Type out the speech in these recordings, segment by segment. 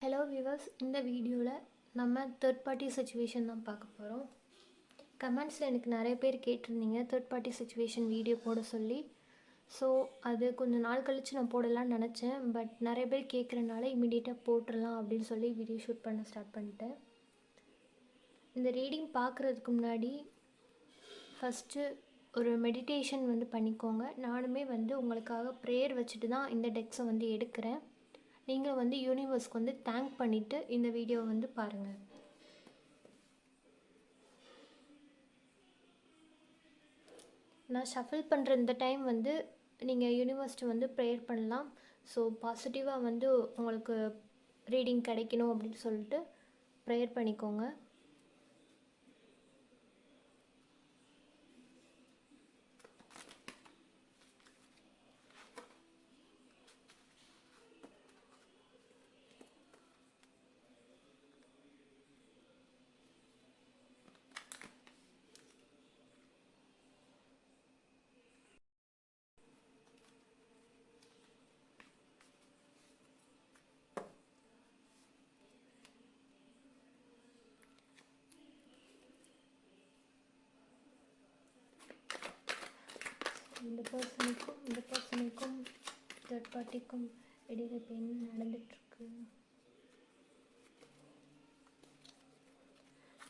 Hello viewers, இந்த வீடியோவில் நம்ம தேர்ட் பார்ட்டி சிச்சுவேஷன் தான் பார்க்க போகிறோம். கமெண்ட்ஸில் எனக்கு நிறைய பேர் கேட்டிருந்தீங்க தேர்ட் பார்ட்டி சிச்சுவேஷன் வீடியோ போட சொல்லி. ஸோ அது கொஞ்சம் நாள் கழித்து நான் போடலான்னு நினச்சேன். பட் நிறைய பேர் கேட்குறனால இமீடியட்டாக போட்டுடலாம் அப்படின்னு சொல்லி வீடியோ ஷூட் பண்ண ஸ்டார்ட் பண்ணிட்டேன். இந்த ரீடிங் பார்க்குறதுக்கு முன்னாடி ஃபஸ்ட்டு ஒரு மெடிடேஷன் பண்ணிக்கோங்க. நானுமே உங்களுக்காக ப்ரேயர் வச்சுட்டு தான் இந்த டெக்ஸை எடுக்கிறேன். நீங்கள் யூனிவர்ஸ்க்கு தேங்க் பண்ணிவிட்டு இந்த வீடியோவை பாருங்கள். நான் ஷஃபில் பண்ணுற இந்த டைம் நீங்கள் யூனிவர்ஸ்ட்டு ப்ரேயர் பண்ணலாம். ஸோ பாசிட்டிவாக உங்களுக்கு ரீடிங் கிடைக்கணும் அப்படின்னு சொல்லிட்டு ப்ரேயர் பண்ணிக்கோங்க. இந்த பர்சனுக்கும் தேர்ட் பார்ட்டிக்கும் இடையில இப்போ என்ன நடந்துகிட்ருக்கு,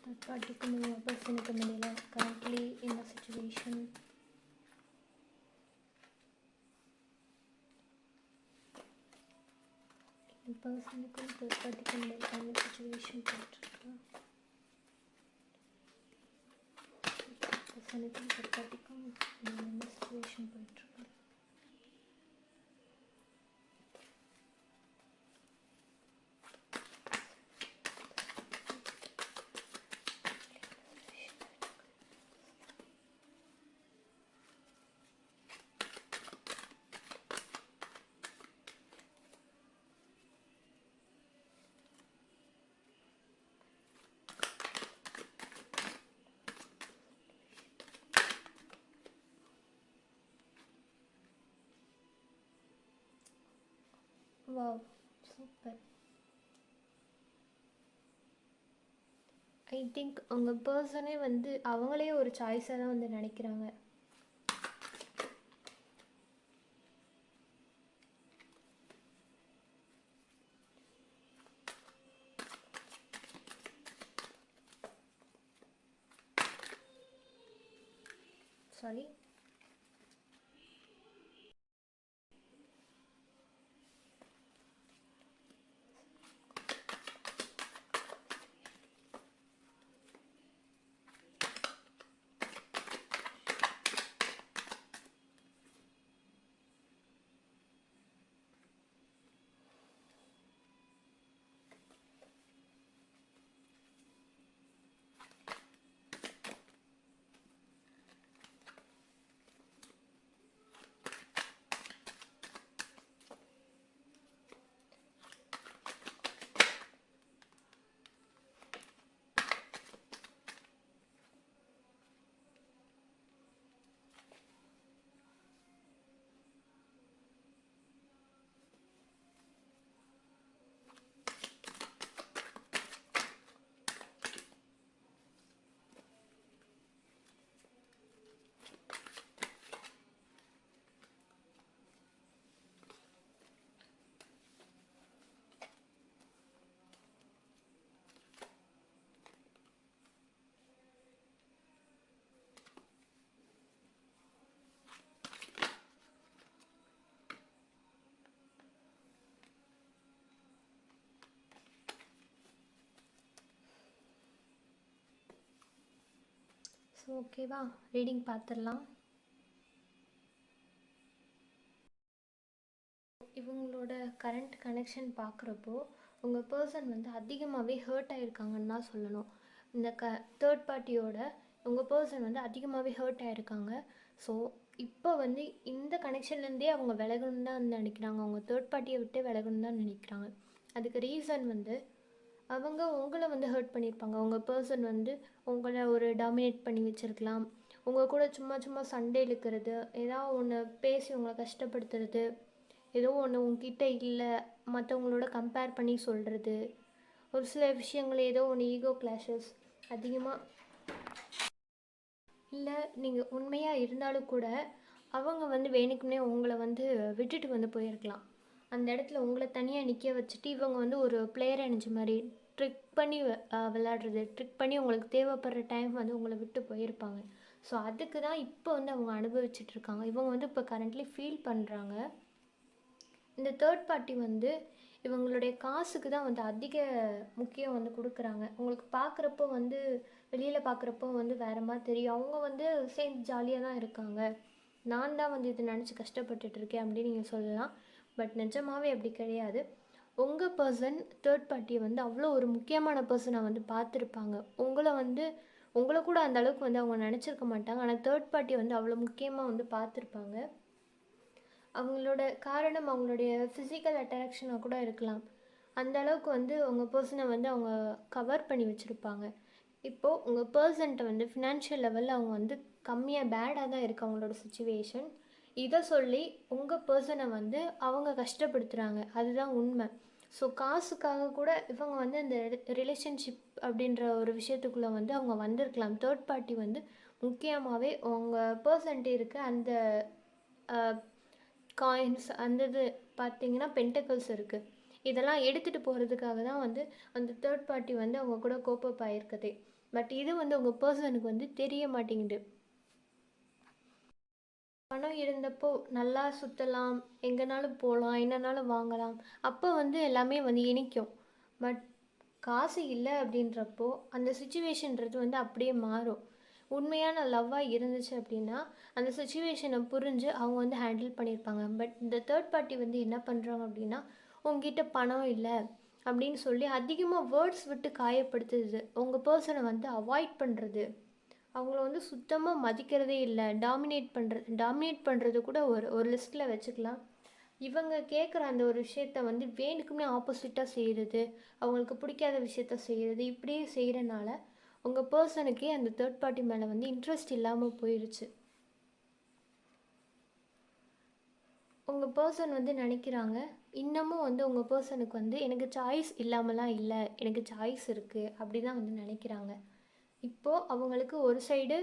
தேர்ட் பார்ட்டிக்கும் இந்த பர்சனுக்கும் இடையில கரண்ட்லி என்ன சிச்சுவேஷன், இந்த பர்சனுக்கும் தேர்ட் பார்ட்டிக்கும் இடையில என்ன சிச்சுவேஷன் போயிட்டுருக்கு, பர்சனுக்கும் தேர்ட் பார்ட்டிக்கும் என்ன சிச்சுவேஷன் போயிட்டுருக்கு. Wow, super. ஐ திங்க் உங்கள் பர்சனே அவங்களே ஒரு சாய்ஸாக தான் நினைக்கிறாங்க. சாரி, ஸோ ஓகேவா, ரீடிங் பார்த்துடலாம். இவங்களோட கரண்ட் கனெக்ஷன் பார்க்குறப்போ உங்கள் பர்சன் அதிகமாகவே ஹர்ட் ஆகிருக்காங்கன்னு தான் சொல்லணும். இந்த தேர்ட் பார்ட்டியோட உங்கள் பர்சன் அதிகமாகவே ஹர்ட் ஆகிருக்காங்க. ஸோ இப்போ இந்த கனெக்ஷன்லேருந்தே அவங்க விலகணுன்னு தான் நினைக்கிறாங்க. அவங்க தேர்ட் பார்ட்டியை விட்டு விலகணுன்னு தான் நினைக்கிறாங்க. அதுக்கு ரீசன் அவங்க உங்களை ஹர்ட் பண்ணியிருப்பாங்க. உங்கள் பர்சன் உங்களை ஒரு டாமினேட் பண்ணி வச்சுருக்கலாம். உங்கள் கூட சும்மா சும்மா சண்டை இழுக்கிறது, ஏதாவது ஒன்று பேசி உங்களை கஷ்டப்படுத்துறது, ஏதோ ஒன்று உங்ககிட்ட இல்லை மற்றவங்களோட கம்பேர் பண்ணி சொல்கிறது, ஒரு சில விஷயங்கள் ஏதோ ஒன்று ஈகோ கிளாஷஸ் அதிகமாக, இல்லை நீங்கள் உண்மையாக இருந்தாலும் கூட அவங்க வந்து வேணுக்குன்னே உங்களை வந்து விட்டுட்டு வந்து போயிருக்கலாம். அந்த இடத்துல உங்களை தனியாக நிற்க வச்சுட்டு இவங்க வந்து ஒரு பிளேயர் அணிஞ்ச மாதிரி ட்ரிக் பண்ணி விளையாடுறது, ட்ரிக் பண்ணி உங்களுக்கு தேவைப்படுற டைம் வந்து உங்களை விட்டு போயிருப்பாங்க. ஸோ அதுக்கு தான் இப்போ வந்து அவங்க அனுபவிச்சுட்ருக்காங்க. இவங்க வந்து இப்போ கரண்ட்லி ஃபீல் பண்ணுறாங்க. இந்த தேர்ட் பார்ட்டி வந்து இவங்களுடைய காசுக்கு தான் வந்து அதிக முக்கியம் வந்து கொடுக்குறாங்க. உங்களுக்கு பார்க்குறப்போ வந்து வெளியில் பார்க்குறப்போ வந்து வேறு மாதிரி தெரியும். அவங்க வந்து சேர்ந்து ஜாலியாக தான் இருக்காங்க. நான் தான் வந்து இதை நினச்சி கஷ்டப்பட்டுட்ருக்கேன் அப்படின்னு நீங்கள் சொல்லலாம். பட் நிஜமாகவே அப்படி கிடையாது. உங்கள் பர்சன் தேர்ட் பார்ட்டியை வந்து அவ்வளோ ஒரு முக்கியமான பர்சனை வந்து பார்த்துருப்பாங்க. உங்களை கூட அந்த அளவுக்கு வந்து அவங்க நினச்சிருக்க மாட்டாங்க. ஆனால் தேர்ட் பார்ட்டி வந்து அவ்வளோ முக்கியமாக வந்து பார்த்துருப்பாங்க. அவங்களோட காரணம் அவங்களுடைய ஃபிசிக்கல் அட்ராக்ஷனாக கூட இருக்கலாம். அந்த அளவுக்கு வந்து உங்கள் பர்சனை வந்து அவங்க கவர் பண்ணி வச்சுருப்பாங்க. இப்போது உங்கள் பர்சன்ட்ட வந்து ஃபினான்ஷியல் லெவலில் அவங்க வந்து கம்மியாக பேடாக தான் இருக்குது அவங்களோட சுச்சுவேஷன். இதை சொல்லி உங்கள் பர்சனை வந்து அவங்க கஷ்டப்படுத்துகிறாங்க, அதுதான் உண்மை. ஸோ காசுக்காக கூட இவங்க வந்து அந்த ரிலேஷன்ஷிப் அப்படின்ற ஒரு விஷயத்துக்குள்ளே வந்து அவங்க வந்திருக்கலாம். தேர்ட் பார்ட்டி வந்து முக்கியமாகவே உங்கள் பர்சன்ட்டு இருக்க அந்த காயின்ஸ் அந்த இது பார்த்தீங்கன்னா பென்டக்கிள்ஸ் இருக்குது. இதெல்லாம் எடுத்துகிட்டு போகிறதுக்காக தான் வந்து அந்த தேர்ட் பார்ட்டி வந்து அவங்க கூட கோப்பப் ஆகிருக்குதே. பட் இது வந்து உங்கள் பர்சனுக்கு வந்து தெரிய மாட்டேங்குது. பணம் இருந்தப்போ நல்லா சுற்றலாம், எங்கேனாலும் போகலாம், என்னன்னாலும் வாங்கலாம், அப்போ வந்து எல்லாமே வந்து இனிக்கும். பட் காசு இல்லை அப்படின்றப்போ அந்த சுச்சுவேஷன்றது வந்து அப்படியே மாறும். உண்மையான லவ்வாக இருந்துச்சு அப்படின்னா அந்த சுச்சுவேஷனை புரிஞ்சு அவங்க வந்து ஹேண்டில் பண்ணியிருப்பாங்க. பட் இந்த தேர்ட் பார்ட்டி வந்து என்ன பண்ணுறாங்க அப்படின்னா, உங்ககிட்ட பணம் இல்லை அப்படின்னு சொல்லி அதிகமாக வேர்ட்ஸ் விட்டு காயப்படுத்துது. உங்கள் பர்சனை வந்து அவாய்ட் பண்ணுறது, அவங்கள வந்து சுத்தமாக மதிக்கிறதே இல்லை, டாமினேட் பண்ணுறது கூட ஒரு லிஸ்ட்டில் வச்சுக்கலாம். இவங்க கேட்குற அந்த ஒரு விஷயத்த வந்து வேணுக்குமே ஆப்போசிட்டாக செய்கிறது, அவங்களுக்கு பிடிக்காத விஷயத்த செய்கிறது, இப்படியே செய்கிறனால உங்கள் பர்சனுக்கே அந்த தேர்ட் பார்ட்டி மேலே வந்து இன்ட்ரெஸ்ட் இல்லாமல் போயிடுச்சு. உங்கள் பர்சன் வந்து நினைக்கிறாங்க, இன்னமும் வந்து உங்கள் பர்சனுக்கு வந்து எனக்கு சாய்ஸ் இல்லாமலாம் இல்லை, எனக்கு சாய்ஸ் இருக்குது அப்படி தான் வந்து நினைக்கிறாங்க. இப்போது அவங்களுக்கு ஒரு சைடு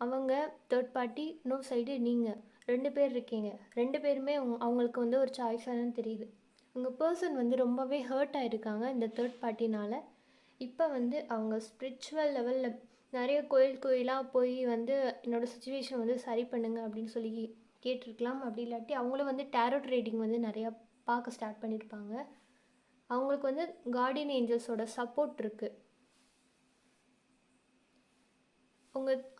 அவங்க தேர்ட் பார்ட்டி, இன்னொரு சைடு நீங்கள் 2 பேர் இருக்கீங்க. 2 பேருமே அவங்களுக்கு வந்து ஒரு சாய்ஸாக தான் தெரியுது. உங்கள் பர்சன் வந்து ரொம்பவே ஹர்ட் ஆகிருக்காங்க இந்த தேர்ட் பார்ட்டினால். இப்போ வந்து அவங்க ஸ்பிரிச்சுவல் லெவலில் நிறைய கோயிலாக போய் வந்து என்னோடய சுச்சுவேஷன் வந்து சரி பண்ணுங்க அப்படின்னு சொல்லி கேட்டிருக்கலாம். அப்படி இல்லாட்டி அவங்களும் வந்து டேரோட் ரீடிங் வந்து நிறையா பார்க்க ஸ்டார்ட் பண்ணியிருப்பாங்க. அவங்களுக்கு வந்து கார்டியன் ஏஞ்சல்ஸோட சப்போர்ட் இருக்குது.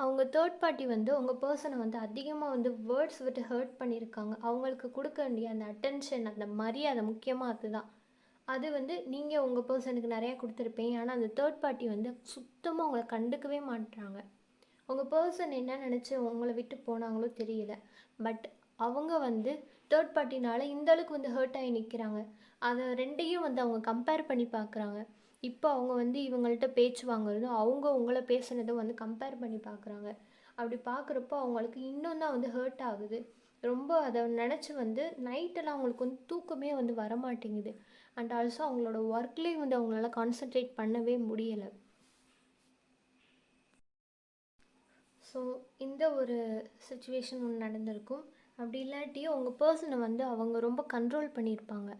அவங்க தேர்ட் பார்ட்டி வந்து உங்கள் பர்சனை வந்து அதிகமாக வந்து வேர்ட்ஸ் விட்டு ஹர்ட் பண்ணியிருக்காங்க. அவங்களுக்கு கொடுக்க வேண்டிய அந்த அட்டென்ஷன், அந்த மரியாதை முக்கியமாக அதுதான். அது வந்து நீங்கள் உங்கள் பர்சனுக்கு நிறையா கொடுத்துருப்பீங்க. ஆனால் அந்த தேர்ட் பார்ட்டி வந்து சுத்தமாக உங்களை கண்டுக்கவே மாட்டுறாங்க. உங்கள் பர்சன் என்ன நினச்சி உங்களை விட்டு போனாங்களோ தெரியல. பட் அவங்க வந்து தேர்ட் பார்ட்டினால் இந்தளவுக்கு வந்து ஹர்ட் ஆகி நிற்கிறாங்க. அதை ரெண்டையும் வந்து அவங்க கம்பேர் பண்ணி பார்க்குறாங்க. இப்போ அவங்க வந்து இவங்கள்ட்ட பேச்சு வாங்குறதும் அவங்க உங்களை பேசுனதும் வந்து கம்பேர் பண்ணி பார்க்குறாங்க. அப்படி பார்க்குறப்போ அவங்களுக்கு இன்னும் தான் வந்து ஹர்ட் ஆகுது. ரொம்ப அதை நினச்சி வந்து நைட்டெல்லாம் அவங்களுக்கு வந்து தூக்கமே வந்து வரமாட்டேங்குது. அண்ட் ஆல்சோ அவங்களோட ஒர்க்லேயும் வந்து அவங்களால கான்சென்ட்ரேட் பண்ணவே முடியலை. ஸோ இந்த ஒரு சுச்சுவேஷன் ஒன்று நடந்திருக்கும். அப்படி இல்லாட்டியும் உங்கள் பர்சனை வந்து அவங்க ரொம்ப கண்ட்ரோல் பண்ணியிருப்பாங்க.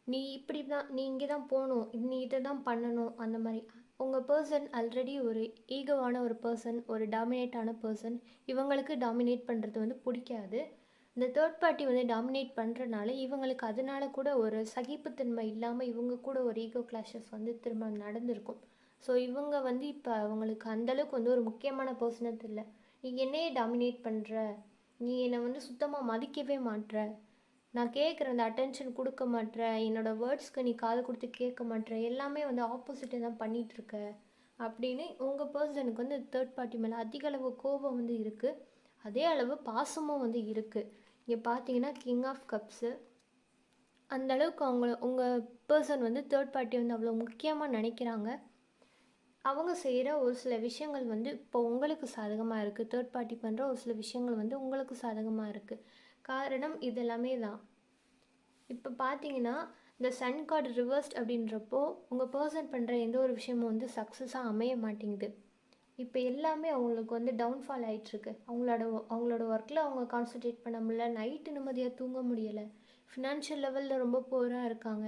நீ இப்படி தான், நீ இங்கே தான் போகணும், நீ இதை தான் பண்ணணும், அந்த மாதிரி. உங்கள் பர்சன் ஆல்ரெடி ஒரு ஈகோவான ஒரு பர்சன், ஒரு டாமினேட்டான பர்சன். இவங்களுக்கு டாமினேட் பண்ணுறது வந்து பிடிக்காது. இந்த தேர்ட் பார்ட்டி வந்து டாமினேட் பண்ணுறனால இவங்களுக்கு அதனால கூட ஒரு சகிப்புத்தன்மை இல்லாமல் இவங்க கூட ஒரு ஈகோ கிளாஷஸ் வந்து திரும்ப நடந்திருக்கும். ஸோ இவங்க வந்து இப்போ அவங்களுக்கு அந்தளவுக்கு வந்து ஒரு முக்கியமான பர்சனே தெரியல. நீ என்னையே டாமினேட் பண்ணுற, நீ என்னை வந்து சுத்தமாக மதிக்கவே மாட்ற, நான் கேட்குற அந்த அட்டென்ஷன் கொடுக்க மாட்ற, என்னோடய வேர்ட்ஸ்க்கு நீ காது கொடுத்து கேட்க மாட்ற, எல்லாமே வந்து ஆப்போசிட்டை தான் பண்ணிகிட்ருக்க அப்படின்னு உங்கள் பர்சனுக்கு வந்து தேர்ட் பார்ட்டி மேலே அதிக அளவு கோபம் வந்து இருக்குது. அதே அளவு பாசமும் வந்து இருக்குது. இங்கே பார்த்தீங்கன்னா கிங் ஆஃப் கப்ஸு, அந்தளவுக்கு உங்கள் பர்சன் வந்து தேர்ட் பார்ட்டி வந்து அவ்வளோ முக்கியமாக நினைக்கிறாங்க. அவங்க செய்கிற ஒரு சில விஷயங்கள் வந்து இப்போ உங்களுக்கு சாதகமாக இருக்குது. தேர்ட் பார்ட்டி பண்ணுற ஒரு சில விஷயங்கள் வந்து உங்களுக்கு சாதகமாக இருக்குது. காரணம் இதெல்லாமே தான். இப்போ பார்த்தீங்கன்னா இந்த சன் கார்டு ரிவர்ஸ்ட் அப்படின்றப்போ உங்கள் பர்சன் பண்ணுற எந்த ஒரு விஷயமும் வந்து சக்ஸஸாக அமைய மாட்டேங்குது. இப்போ எல்லாமே அவங்களுக்கு வந்து டவுன்ஃபால் ஆகிட்டுருக்கு. அவங்களோட ஒர்க்கில் அவங்க கான்சன்ட்ரேட் பண்ண முடியல, நைட்டு நிம்மதியாக தூங்க முடியலை, ஃபினான்ஷியல் லெவலில் ரொம்ப புவராக இருக்காங்க.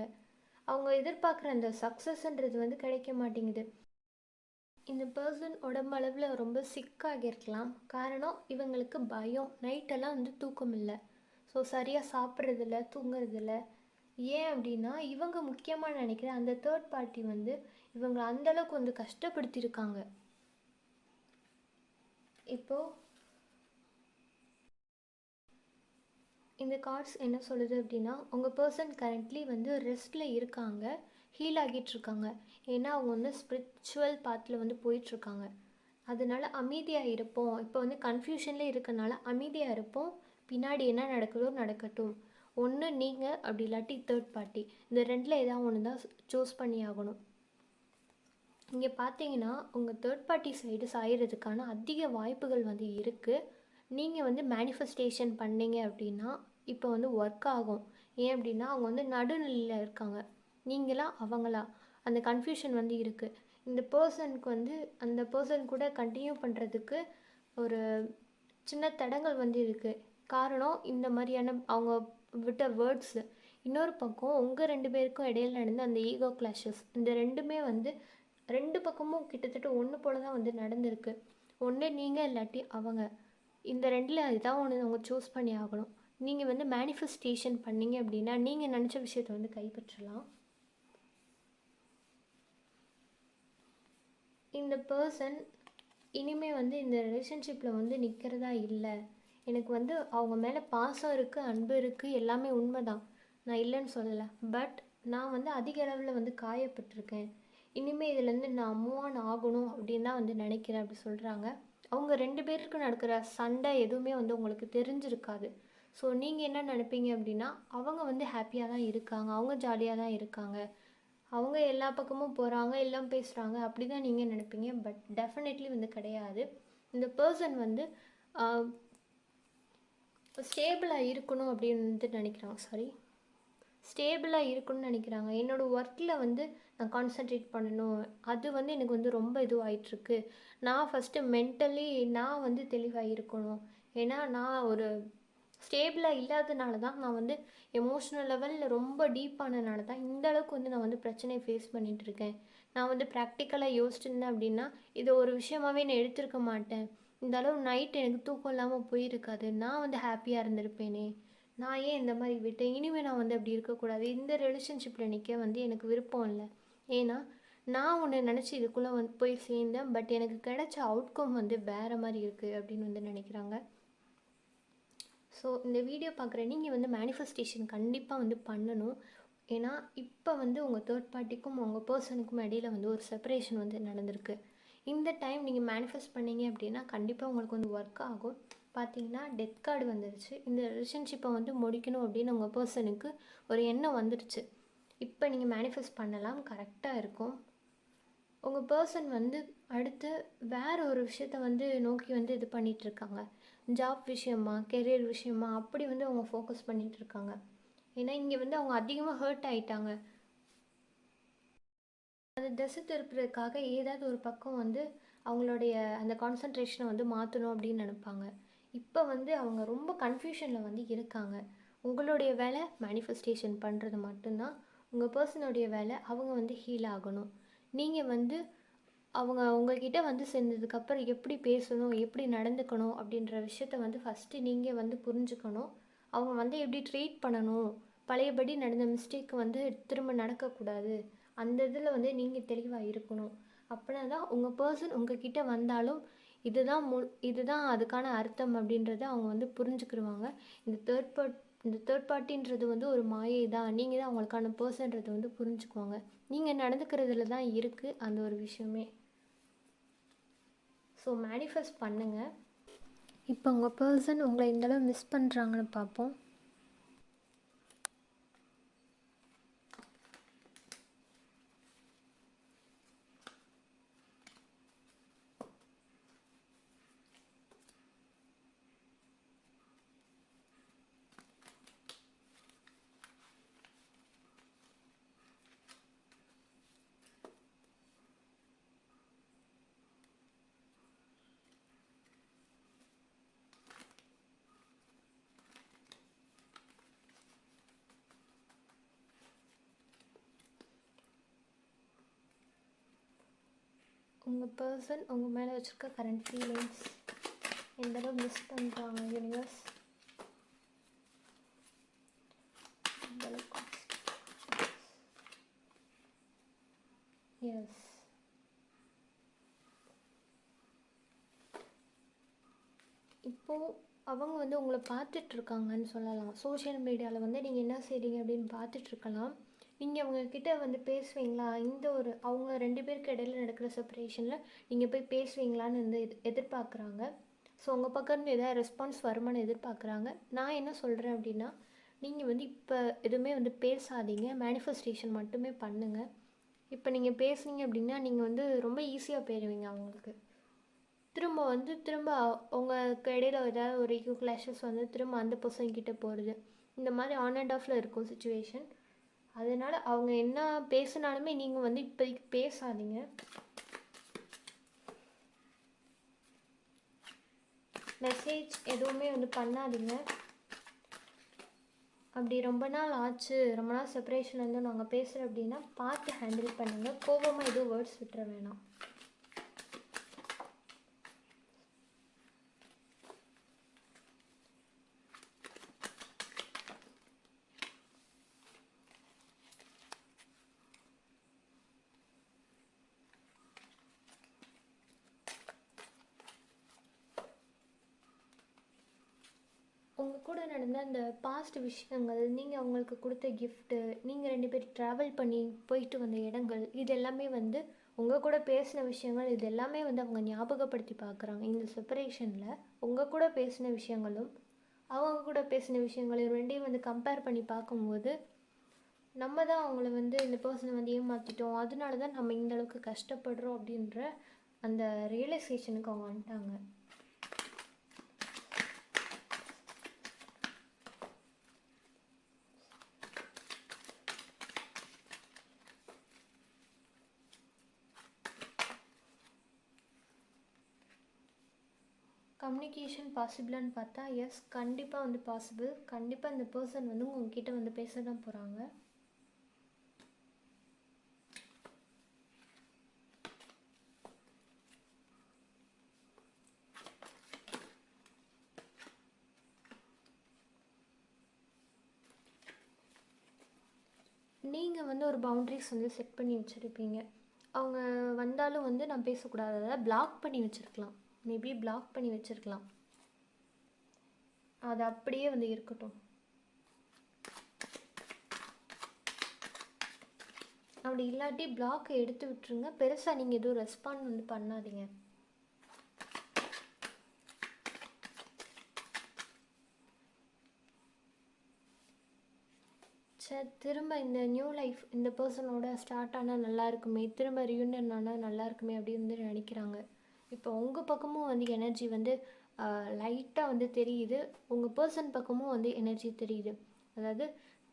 அவங்க எதிர்பார்க்குற அந்த சக்ஸஸ்ன்றது வந்து கிடைக்க மாட்டேங்குது. இந்த பர்சன் உடம்பளவில் ரொம்ப சிக்காகிருக்கலாம். காரணம் இவங்களுக்கு பயம், நைட்டெல்லாம் வந்து தூக்கம் இல்லை, ஸோ சரியாக சாப்பிட்றதில்ல, தூங்குறதில்ல. ஏன் அப்படின்னா இவங்க முக்கியமாக நினைக்கிற அந்த தேர்ட் பார்ட்டி வந்து இவங்க அந்தளவுக்கு வந்து கஷ்டப்படுத்தியிருக்காங்க. இப்போது இந்த கார்ட்ஸ் என்ன சொல்லுது அப்படின்னா உங்கள் பர்சன் கரண்ட்லி வந்து ரெஸ்ட்டில் இருக்காங்க, ஹீல் ஆகிட்டுருக்காங்க. ஏன்னா அவங்க வந்து ஸ்பிரிச்சுவல் பாத்தில் வந்து போயிட்டுருக்காங்க. அதனால அமைதியாக இருப்போம். இப்போ வந்து கன்ஃபியூஷனில் இருக்கனால அமைதியாக இருப்போம். பின்னாடி என்ன நடக்குதோ நடக்கட்டும். ஒன்று நீங்கள், அப்படி இல்லாட்டி தேர்ட் பார்ட்டி. இந்த ரெண்டில் ஏதாவது ஒன்று தான் சூஸ் பண்ணி ஆகணும். இங்கே பார்த்தீங்கன்னா உங்கள் தேர்ட் பார்ட்டி சைடு சாயறதுக்கான அதிக வாய்ப்புகள் வந்து இருக்குது. நீங்கள் வந்து மேனிஃபெஸ்டேஷன் பண்ணீங்க அப்படின்னா இப்போ வந்து ஒர்க் ஆகும். ஏன் அப்படின்னா அவங்க வந்து நடுநிலையில் இருக்காங்க. நீங்களா அவங்களா அந்த கன்ஃபியூஷன் வந்து இருக்குது. இந்த பர்சனுக்கு வந்து அந்த பர்சன் கூட கண்டினியூ பண்ணுறதுக்கு ஒரு சின்ன தடங்கள் வந்து இருக்குது. காரணம் இந்த மாதிரியான அவங்க விட்ட வேர்ட்ஸு. இன்னொரு பக்கம் உங்கள் 2 பேருக்கும் இடையில் நடந்த அந்த ஈகோ கிளாஷஸ், இந்த ரெண்டுமே வந்து 2 பக்கமும் கிட்டத்தட்ட ஒன்று போல தான் வந்து நடந்திருக்கு. ஒன்று நீங்கள் இல்லாட்டி அவங்க. இந்த ரெண்டில் ஏதாவது ஒன்று அவங்க சூஸ் பண்ணி ஆகணும். நீங்கள் வந்து மேனிஃபெஸ்டேஷன் பண்ணீங்க அப்படின்னா நீங்கள் நினச்ச விஷயத்தை வந்து கைப்பற்றலாம். இந்த பர்சன் இனிமேல் வந்து இந்த ரிலேஷன்ஷிப்பில் வந்து நிற்கிறதா இல்லை. எனக்கு வந்து அவங்க மேலே பாசம் இருக்குது, அன்பு இருக்குது, எல்லாமே உண்மை தான், நான் இல்லைன்னு சொல்லலை. பட் நான் வந்து அதிக அளவில் வந்து காயப்பட்டிருக்கேன். இனிமேல் இதுலேருந்து நான் மூவ் ஆன் ஆகணும் அப்படின்னு தான் வந்து நினைக்கிறேன் அப்படி சொல்கிறாங்க. அவங்க 2 பேருக்கு நடக்கிற சண்டை எதுவுமே வந்து உங்களுக்கு தெரிஞ்சிருக்காது. ஸோ நீங்கள் என்ன நினைப்பீங்க அப்படின்னா அவங்க வந்து ஹாப்பியாக தான் இருக்காங்க, அவங்க ஜாலியாக தான் இருக்காங்க, அவங்க எல்லா பக்கமும் போகிறாங்க, எல்லாம் பேசுகிறாங்க, அப்படி தான் நீங்கள் நினைப்பீங்க. பட் டெஃபினெட்லி வந்து கிடையாது. இந்த பர்சன் வந்து ஸ்டேபிளாக இருக்கணும் அப்படின்னு வந்து நினைக்கிறாங்க. ஸ்டேபிளாக இருக்கணும்னு நினைக்கிறாங்க. என்னோடய ஒர்க்கில் வந்து நான் கான்சன்ட்ரேட் பண்ணணும், அது வந்து எனக்கு வந்து ரொம்ப இதுவாகிட்டுருக்கு. நான் ஃபஸ்ட்டு மென்டலி நான் வந்து தெளிவாக இருக்கணும். ஏன்னா நான் ஒரு ஸ்டேபிளாக இல்லாதனால தான், நான் வந்து எமோஷ்னல் லெவலில் ரொம்ப டீப்பானனால தான் இந்த அளவுக்கு வந்து நான் வந்து பிரச்சனையை ஃபேஸ் பண்ணிகிட்ருக்கேன். நான் வந்து ப்ராக்டிக்கலாக யோசிச்சிருந்தேன் அப்படின்னா இதை ஒரு விஷயமாகவே நான் எடுத்திருக்க மாட்டேன். இந்த அளவு நைட் எனக்கு தூக்கம் இல்லாமல் போயிருக்காது, நான் வந்து ஹாப்பியாக இருந்திருப்பேனே. நான் ஏன் இந்த மாதிரி விட்டேன், இனிமேல் நான் வந்து அப்படி இருக்கக்கூடாது, இந்த ரிலேஷன்ஷிப்பில் நிற்க வந்து எனக்கு விருப்பம் இல்லை. ஏன்னா நான் ஒன்று நினச்சி இதுக்குள்ளே வந்து போய் சேர்ந்தேன், பட் எனக்கு கிடைச்ச அவுட்கம் வந்து வேறு மாதிரி இருக்குது அப்படின்னு வந்து நினைக்கிறாங்க. ஸோ இந்த வீடியோ பார்க்குற நீங்கள் வந்து மேனிஃபெஸ்டேஷன் கண்டிப்பாக வந்து பண்ணணும். ஏன்னா இப்போ வந்து உங்கள் தேர்ட் பார்ட்டிக்கும் உங்கள் பர்சனுக்கும் இடையில் வந்து ஒரு செப்பரேஷன் வந்து நடந்திருக்கு. இந்த டைம் நீங்கள் மேனிஃபெஸ்ட் பண்ணீங்க அப்படின்னா கண்டிப்பாக உங்களுக்கு வந்து ஒர்க் ஆகும். பார்த்தீங்கன்னா டெத் கார்டு வந்துருச்சு. இந்த ரிலேஷன்ஷிப்பை வந்து முடிக்கணும் அப்படின்னு உங்கள் பர்சனுக்கு ஒரு எண்ணம் வந்துடுச்சு. இப்போ நீங்கள் மேனிஃபெஸ்ட் பண்ணலாம், கரெக்டாக இருக்கும். உங்கள் பர்சன் வந்து அடுத்து வேறு ஒரு விஷயத்த வந்து நோக்கி வந்து இது பண்ணிகிட்ருக்காங்க. ஜாப் விஷயமா, கெரியர் விஷயமா, அப்படி வந்து அவங்க ஃபோக்கஸ் பண்ணிகிட்ருக்காங்க. ஏன்னா இங்கே வந்து அவங்க அதிகமாக ஹர்ட் ஆகிட்டாங்க. அது திசை திருப்புறதுக்காக ஏதாவது ஒரு பக்கம் வந்து அவங்களுடைய அந்த கான்சன்ட்ரேஷனை வந்து மாற்றணும் அப்படின்னு நினைப்பாங்க. இப்போ வந்து அவங்க ரொம்ப கன்ஃபியூஷனில் வந்து இருக்காங்க. உங்களுடைய வேலை மேனிஃபெஸ்டேஷன் பண்ணுறது மட்டும்தான். உங்கள் பர்சனுடைய வேலை அவங்க வந்து ஹீல் ஆகணும். நீங்கள் வந்து அவங்க உங்கள்கிட்ட வந்து சேர்ந்ததுக்கப்புறம் எப்படி பேசணும், எப்படி நடந்துக்கணும் அப்படின்ற விஷயத்த வந்து ஃபஸ்ட்டு நீங்கள் வந்து புரிஞ்சுக்கணும். அவங்க வந்து எப்படி ட்ரீட் பண்ணணும், பழையபடி நடந்த மிஸ்டேக் வந்து திரும்ப நடக்கக்கூடாது, அந்த இதில் வந்து நீங்கள் தெளிவாக இருக்கணும். அப்படின்னா தான் உங்கள் பர்சன் உங்ககிட்ட வந்தாலும் இதுதான் அதுக்கான அர்த்தம் அப்படின்றத அவங்க வந்து புரிஞ்சுக்கிடுவாங்க. இந்த தேர்ட் பார்ட்டின்றது வந்து ஒரு மாயை தான், நீங்கள் தான் அவங்களுக்கான பர்சன்றது வந்து புரிஞ்சுக்குவாங்க. நீங்கள் நடந்துக்கிறதுல தான் இருக்குது அந்த ஒரு விஷயமே. ஸோ மேனிஃபெஸ்ட் பண்ணுங்கள். இப்போ உங்கள் பர்சன் உங்களை இந்தளவு மிஸ் பண்ணுறாங்கன்னு பார்ப்போம். உங்கள் பர்சன் உங்கள் மேலே வச்சுருக்க கரண்ட் ஃபீலிங்ஸ் எந்த அளவு மிஸ் பண்ணுறாங்க யூனிவர்ஸ், எஸ். இப்போது அவங்க வந்து உங்களை பார்த்துட்ருக்காங்கன்னு சொல்லலாம். சோஷியல் மீடியாவில் வந்து நீங்கள் என்ன செய்கிறீங்க அப்படின்னு பார்த்துட்ருக்கலாம். நீங்கள் அவங்கக்கிட்ட வந்து பேசுவீங்களா, இந்த ஒரு அவங்க 2 பேருக்கு இடையில நடக்கிற செப்பரேஷனில் நீங்கள் போய் பேசுவீங்களான்னு வந்து எதிர்பார்க்குறாங்க. ஸோ உங்கள் பக்கம் எதாவது ரெஸ்பான்ஸ் வருமானு எதிர்பார்க்குறாங்க. நான் என்ன சொல்கிறேன் அப்படின்னா, நீங்கள் வந்து இப்போ எதுவுமே வந்து பேசாதீங்க, மேனிஃபெஸ்டேஷன் மட்டுமே பண்ணுங்கள். இப்போ நீங்கள் பேசுனீங்க அப்படின்னா நீங்கள் வந்து ரொம்ப ஈஸியாக போயிடுவீங்க அவங்களுக்கு. திரும்ப உங்களுக்கு இடையில ஏதாவது ஒரு ஈகோ கிளாஷஸ் வந்து திரும்ப அந்த பர்சன்கிட்ட போகிறது, இந்த மாதிரி ஆன் அண்ட் ஆஃபில் இருக்கும் சுச்சுவேஷன். அதனால் அவங்க என்ன பேசினாலுமே நீங்கள் வந்து இப்போதைக்கு பேசாதீங்க. மெசேஜ் எதுவுமே வந்து பண்ணாதீங்க. அப்படி ரொம்ப நாள் ஆச்சு, ரொம்ப நாள் செப்பரேஷன் வந்து நாங்கள் பேசுகிறோம் அப்படின்னா பார்த்து ஹேண்டில் பண்ணுங்கள். கோபமாக எதுவும் வேர்ட்ஸ் விட்டுற வேணாம். உங்கள் கூட நடந்த அந்த பாஸ்ட் விஷயங்கள், நீங்கள் அவங்களுக்கு கொடுத்த கிஃப்ட்டு, நீங்கள் 2 பேர் ட்ராவல் பண்ணி போயிட்டு வந்த இடங்கள், இது எல்லாமே வந்து உங்கள் கூட பேசின விஷயங்கள், இது எல்லாமே வந்து அவங்க ஞாபகப்படுத்தி பார்க்குறாங்க. இந்த செப்பரேஷனில் உங்கள் கூட பேசின விஷயங்களும் அவங்க கூட பேசின விஷயங்களையும் 2யும் வந்து கம்பேர் பண்ணி பார்க்கும்போது, நம்ம தான் அவங்கள வந்து இந்த பர்சனை வந்து ஏமாற்றிட்டோம், அதனால தான் நம்ம இந்தளவுக்கு கஷ்டப்படுறோம் அப்படின்ற அந்த ரியலைசேஷனுக்கு அவங்க வந்துட்டாங்க. கம்யூனிகேஷன் பாசிபிளான்னு பார்த்தா எஸ், கண்டிப்பாக வந்து பாசிபிள். கண்டிப்பாக இந்த பர்சன் வந்து உங்ககிட்ட வந்து பேச தான் போகிறாங்க. நீங்கள் வந்து ஒரு பவுண்ட்ரிஸ் வந்து செட் பண்ணி வச்சுருப்பீங்க. அவங்க வந்தாலும் வந்து நான் பேசக்கூடாது, அதாவது பிளாக் பண்ணி வச்சுருக்கலாம். மேபி பிளாக் பண்ணி வச்சுருக்கலாம். அது அப்படியே வந்து இருக்கட்டும். அப்படி இல்லாட்டி பிளாக்கை எடுத்து விட்டுருங்க. பெருசாக நீங்கள் எதுவும் ரெஸ்பாண்ட் வந்து பண்ணாதீங்க. சரி, திரும்ப இந்த நியூ லைஃப் இந்த பர்சனோட ஸ்டார்ட் ஆனால் நல்லா இருக்குமே, திரும்ப ரியூனியன் ஆனால் நல்லா இருக்குமே அப்படின்னு வந்து நினைக்கிறாங்க. இப்போ உங்கள் பக்கமும் வந்து எனர்ஜி வந்து லைட்டாக வந்து தெரியுது, உங்கள் பர்சன் பக்கமும் வந்து எனர்ஜி தெரியுது. அதாவது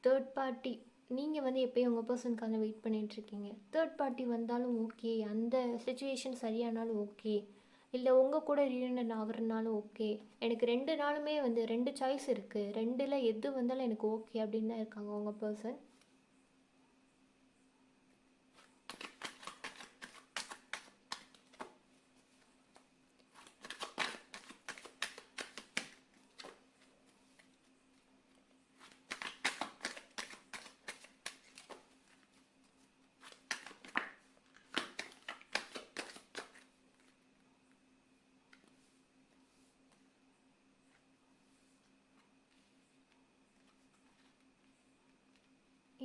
தேர்ட் பார்ட்டி, நீங்கள் வந்து எப்போயும் உங்கள் பர்சனுக்காக வெயிட் பண்ணிகிட்ருக்கீங்க. தேர்ட் பார்ட்டி வந்தாலும் ஓகே, அந்த சுச்சுவேஷன் சரியானாலும் ஓகே, இல்லை உங்கள் கூட ரியூனியன் ஆகுறதுனாலும் ஓகே. எனக்கு 2 நாளுமே வந்து 2 சாய்ஸ் இருக்குது, 2ல் எது வந்தாலும் எனக்கு ஓகே அப்படின்னு தான் இருக்காங்க உங்கள் பர்சன்.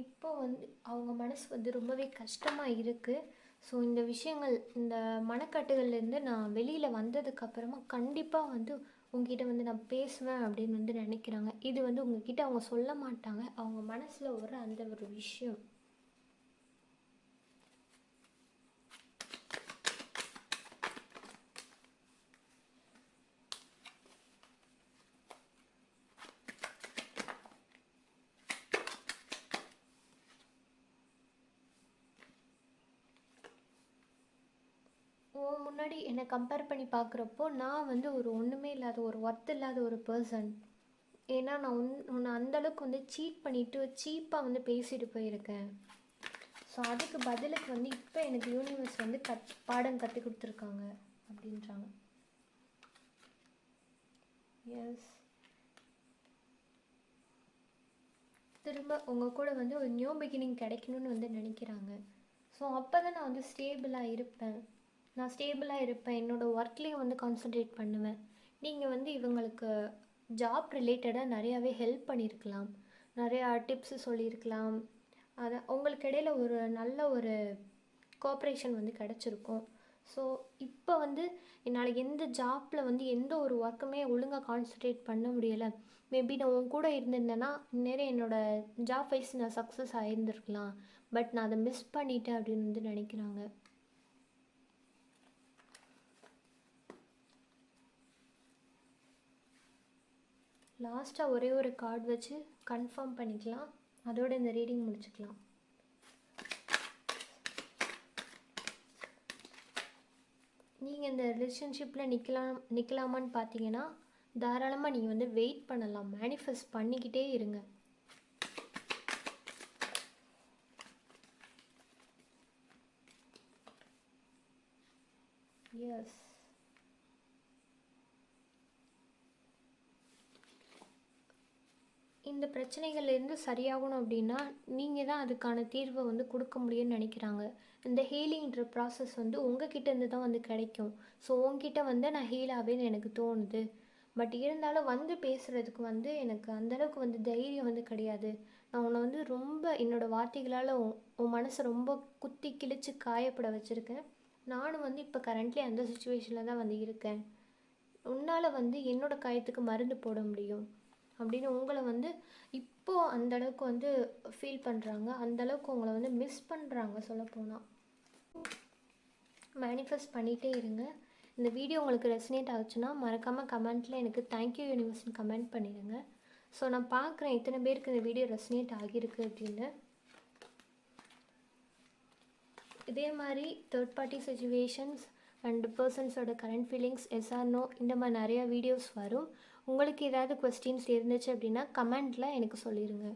இப்போ வந்து அவங்க மனசு வந்து ரொம்பவே கஷ்டமாக இருக்குது. ஸோ இந்த விஷயங்கள், இந்த மனக்கட்டுகள்லேருந்து நான் வெளியில் வந்ததுக்கப்புறமா கண்டிப்பாக வந்து உங்ககிட்ட வந்து நான் பேசுவேன் அப்படின்னு வந்து நினைக்கிறாங்க. இது வந்து உங்ககிட்ட அவங்க சொல்ல மாட்டாங்க, அவங்க மனசில் வர அந்த ஒரு விஷயம். முன்னாடி என்னை கம்பேர் பண்ணி பார்க்குறப்போ நான் வந்து ஒரு ஒன்றுமே இல்லாத, ஒரு ஒர்த் இல்லாத ஒரு பர்சன். ஏன்னா நான் உன்னை அந்தளவுக்கு வந்து சீட் பண்ணிவிட்டு சீப்பாக வந்து பேசிட்டு போயிருக்கேன். ஸோ ஸோ அதுக்கு பதிலுக்கு வந்து இப்போ எனக்கு யூனிவர்ஸ் வந்து பாடம் கற்றுக் கொடுத்துருக்காங்க அப்படின்றாங்க. எஸ், திரும்ப உங்கள் கூட வந்து ஒரு நியூ பிகினிங் கிடைக்கணும்னு வந்து நினைக்கிறாங்க. ஸோ அப்போ தான் நான் வந்து ஸ்டேபிளாக இருப்பேன். என்னோடய ஒர்க்லேயும் வந்து கான்சன்ட்ரேட் பண்ணுவேன். நீங்கள் வந்து இவங்களுக்கு ஜாப் ரிலேட்டடாக நிறையாவே ஹெல்ப் பண்ணியிருக்கலாம், நிறையா டிப்ஸு சொல்லியிருக்கலாம். அதை உங்களுக்கு இடையில ஒரு நல்ல ஒரு கோஆப்ரேஷன் வந்து கிடச்சிருக்கும். ஸோ இப்போ வந்து என்னால் எந்த ஜாப்பில் வந்து எந்த ஒரு ஒர்க்குமே ஒழுங்காக கான்சன்ட்ரேட் பண்ண முடியலை. மேபி நான் உன் கூட இருந்திருந்தேன்னா இந்நேரம் என்னோடய ஜாப் வைஸ் நான் சக்ஸஸ் ஆகியிருந்துருக்கலாம். பட் நான் அதை மிஸ் பண்ணிட்டேன் அப்படின்னு வந்து நினைக்கிறாங்க. லாஸ்ட்டாக ஒரே ஒரு கார்டு வச்சு கன்ஃபார்ம் பண்ணிக்கலாம். அதோட இந்த ரீடிங் முடிச்சுக்கலாம். நீங்கள் இந்த ரிலேஷன்ஷிப்பில் நிற்கலாமான்னு பார்த்தீங்கன்னா தாராளமாக நீங்கள் வந்து வெயிட் பண்ணலாம். மேனிஃபெஸ்ட் பண்ணிக்கிட்டே இருங்க. எஸ், இந்த பிரச்சனைகள்லேருந்து சரியாகணும் அப்படின்னா நீங்கள் தான் அதுக்கான தீர்வை வந்து கொடுக்க முடியும்னு நினைக்கிறாங்க. இந்த ஹீலிங்ன்ற ப்ராசஸ் வந்து உங்ககிட்டேருந்து தான் வந்து கிடைக்கும். ஸோ உங்ககிட்ட வந்து நான் ஹீல் ஆவேன்னு எனக்கு தோணுது. பட் இருந்தாலும் வந்து பேசுகிறதுக்கு வந்து எனக்கு அந்தளவுக்கு வந்து தைரியம் வந்து கிடையாது. நான் உன்னை வந்து ரொம்ப என்னோடய வார்த்தைகளால் உன் மனசை ரொம்ப குத்தி கிழித்து காயப்பட வச்சுருக்கேன். நானும் வந்து இப்போ கரண்ட்லி அந்த சுச்சுவேஷனில் தான் வந்து இருக்கேன். உன்னால் வந்து என்னோடய காயத்துக்கு மருந்து போட முடியும் அப்படின்னு உங்களை வந்து இப்போது அந்தளவுக்கு வந்து ஃபீல் பண்ணுறாங்க. அந்தளவுக்கு உங்களை வந்து மிஸ் பண்ணுறாங்க சொல்லப்போனால். மேனிஃபெஸ்ட் பண்ணிகிட்டே இருங்க. இந்த வீடியோ உங்களுக்கு ரெசனேட் ஆச்சுன்னா மறக்காமல் கமெண்ட்டில் எனக்கு தேங்க்யூ யூனிவர்ஸ்னு கமெண்ட் பண்ணிடுங்க. ஸோ நான் பார்க்குறேன் எத்தனை பேருக்கு இந்த வீடியோ ரெசனேட் ஆகியிருக்கு அப்படின்னு. இதே மாதிரி தேர்ட் பார்ட்டி சிச்சுவேஷன்ஸ் அண்ட் பர்சன்ஸோட current feelings, yes or no, இந்த மாதிரி நிறையா வீடியோஸ் வரும். உங்களுக்கு ஏதாவது கொஸ்டின்ஸ் இருந்துச்சு அப்படின்னா கமெண்ட்டில் எனக்கு சொல்லிடுங்க.